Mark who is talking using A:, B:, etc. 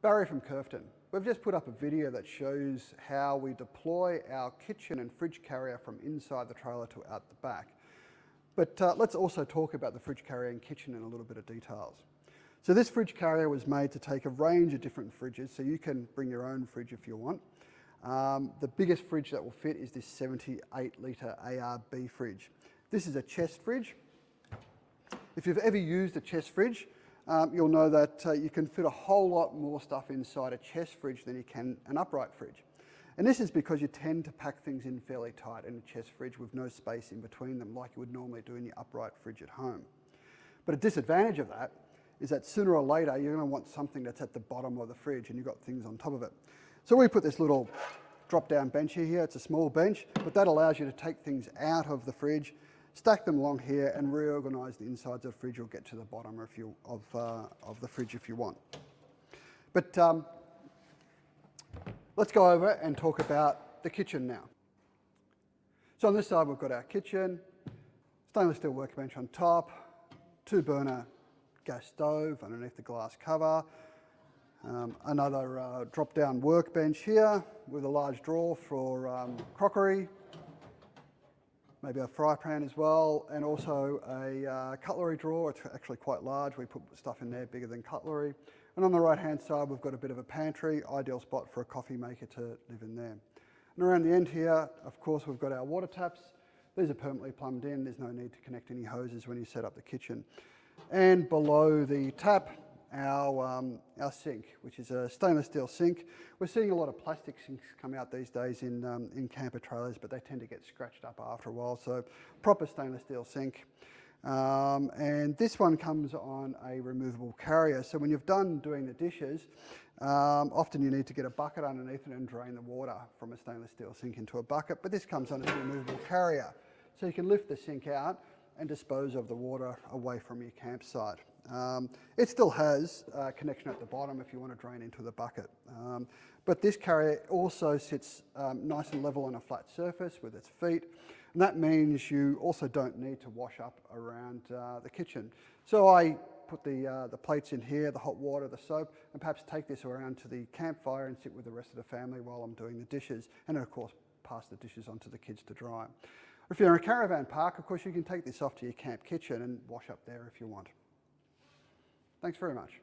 A: Barry from Kerfton. We've just put up a video that shows how we deploy our kitchen and fridge carrier from inside the trailer to out the back. But let's also talk about the fridge carrier and kitchen in a little bit of details. So this fridge carrier was made to take a range of different fridges, so you can bring your own fridge if you want. The biggest fridge that will fit is this 78 litre ARB fridge. This is a chest fridge. If you've ever used a chest fridge, you'll know that you can fit a whole lot more stuff inside a chest fridge than you can an upright fridge. And this is because you tend to pack things in fairly tight in a chest fridge with no space in between them like you would normally do in your upright fridge at home. But a disadvantage of that is that sooner or later you're going to want something that's at the bottom of the fridge and you've got things on top of it. So we put this little drop-down bench here. It's a small bench, but that allows you to take things out of the fridge, stack them along here and reorganise the insides of the fridge or get to the bottom of the fridge if you want. But let's go over and talk about the kitchen now. So on this side we've got our kitchen, stainless steel workbench on top, 2-burner gas stove underneath the glass cover, another drop-down workbench here with a large drawer for crockery, maybe a fry pan as well, and also a cutlery drawer. It's actually quite large. We put stuff in there bigger than cutlery. And on the right-hand side, we've got a bit of a pantry, ideal spot for a coffee maker to live in there. And around the end here, of course, we've got our water taps. These are permanently plumbed in. There's no need to connect any hoses when you set up the kitchen. And below the tap, our sink, which is a stainless steel sink. We're seeing a lot of plastic sinks come out these days in camper trailers, but they tend to get scratched up after a while. So proper stainless steel sink. And this one comes on a removable carrier. So when you've done doing the dishes, often you need to get a bucket underneath it and drain the water from a stainless steel sink into a bucket. But this comes on as a removable carrier. So you can lift the sink out and dispose of the water away from your campsite. It still has a connection at the bottom if you want to drain into the bucket. But this carrier also sits nice and level on a flat surface with its feet, and that means you also don't need to wash up around the kitchen. So I put the plates in here, the hot water, the soap, and perhaps take this around to the campfire and sit with the rest of the family while I'm doing the dishes, and then of course pass the dishes on to the kids to dry. If you're in a caravan park, of course, you can take this off to your camp kitchen and wash up there if you want. Thanks very much.